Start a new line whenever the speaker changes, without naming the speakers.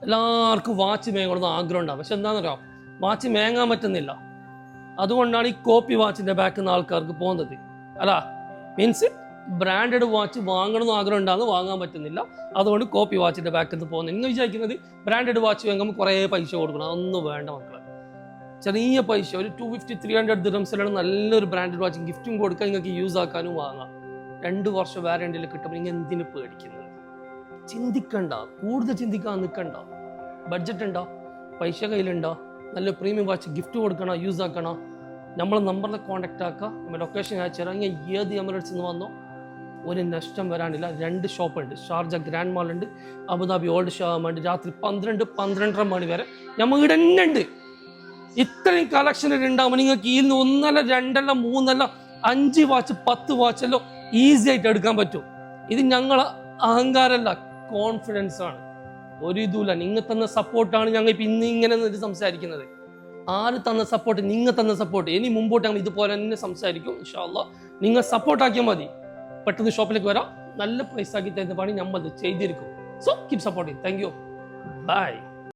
എല്ലാവർക്കും വാച്ച് മേങ്ങണമെന്ന് ആഗ്രഹം ഉണ്ടാകും. പക്ഷെ എന്താണെന്ന് അറിയാം, വാച്ച് മേങ്ങാൻ പറ്റുന്നില്ല. അതുകൊണ്ടാണ് ഈ കോപ്പി വാച്ചിൻ്റെ ബാക്കിൽ നിന്ന് ആൾക്കാർക്ക് പോകുന്നത്. അല്ല മീൻസ് ബ്രാൻഡഡ് വാച്ച് വാങ്ങണമെന്ന് ആഗ്രഹം ഉണ്ടാകുന്നു, വാങ്ങാൻ പറ്റുന്നില്ല. അതുകൊണ്ട് കോപ്പി വാച്ചിൻ്റെ ബാക്കിൽ നിന്ന് പോകുന്നത്. നിങ്ങൾ വിചാരിക്കുന്നത് ബ്രാൻഡഡ് വാച്ച് വാങ്ങുമ്പോൾ കുറേ പൈസ കൊടുക്കണം. അതൊന്നും വേണ്ട മക്കളെ. ചെറിയ പൈസ, ഒരു 250-300 ദിർഹംസിലാണ് നല്ലൊരു ബ്രാൻഡഡ് വാച്ച് ഗിഫ്റ്റും കൊടുക്കാൻ, നിങ്ങൾക്ക് യൂസ് ആക്കാനും വാങ്ങാം. 2 വർഷം വാറണ്ടിയിൽ കിട്ടുമ്പോൾ നിങ്ങൾ എന്തിനു പേടിക്കുന്നത്? ചിന്തിക്കണ്ട, കൂടുതൽ ചിന്തിക്കാൻ നിൽക്കണ്ട. ബഡ്ജറ്റ് ഉണ്ടോ, പൈസ കയ്യിലുണ്ടോ, നല്ല പ്രീമിയം വാച്ച് ഗിഫ്റ്റ് കൊടുക്കണം, യൂസ് ആക്കണം. നമ്മളെ നമ്പറിൽ കോൺടാക്ട് ആക്കുക, നമ്മൾ ലൊക്കേഷൻ അയച്ചു തരാം. ഇങ്ങനെ ഏത് എമിറേറ്റ്സിൽ നിന്ന് വന്നോ ഒരു നഷ്ടം വരാനില്ല. 2 ഷോപ്പുണ്ട്, ഷാർജ ഗ്രാൻഡ് മാൾ ഉണ്ട്, അബുദാബി ഓൾഡ് ഷാം ഉണ്ട്. രാത്രി 12-12:30 മണി വരെ നമ്മൾ ഇവിടെ തന്നെ ഉണ്ട്. ഇത്രയും കളക്ഷൻ ഉണ്ടാകുമ്പോൾ നിങ്ങൾക്ക് ഇതിൽ നിന്ന് 1 2 3 5 വാച്ച് 10 വാച്ചല്ലോ ഈസി ആയിട്ട് എടുക്കാൻ പറ്റും. ഇത് ഞങ്ങളെ അഹങ്കാരമല്ല, കോൺഫിഡൻസ് ആണ്. ഒരു ഇതുമില്ല. നിങ്ങൾ തന്ന സപ്പോർട്ടാണ് ഞങ്ങൾ ഇപ്പം ഇന്ന് ഇങ്ങനെ സംസാരിക്കുന്നത്. ആര് തന്ന സപ്പോർട്ട്? നിങ്ങൾ തന്ന സപ്പോർട്ട്. ഇനി മുമ്പോട്ട് ഞങ്ങൾ ഇതുപോലെ തന്നെ സംസാരിക്കും ഇൻഷാ അല്ലാഹ്. നിങ്ങൾ സപ്പോർട്ടാക്കിയാൽ മതി. പെട്ടെന്ന് ഷോപ്പിലേക്ക് വരാം, നല്ല പ്രൈസ് ആക്കി തരുന്ന പണി നമ്മൾ ചെയ്തിരിക്കും. So keep supporting. Thank you, by.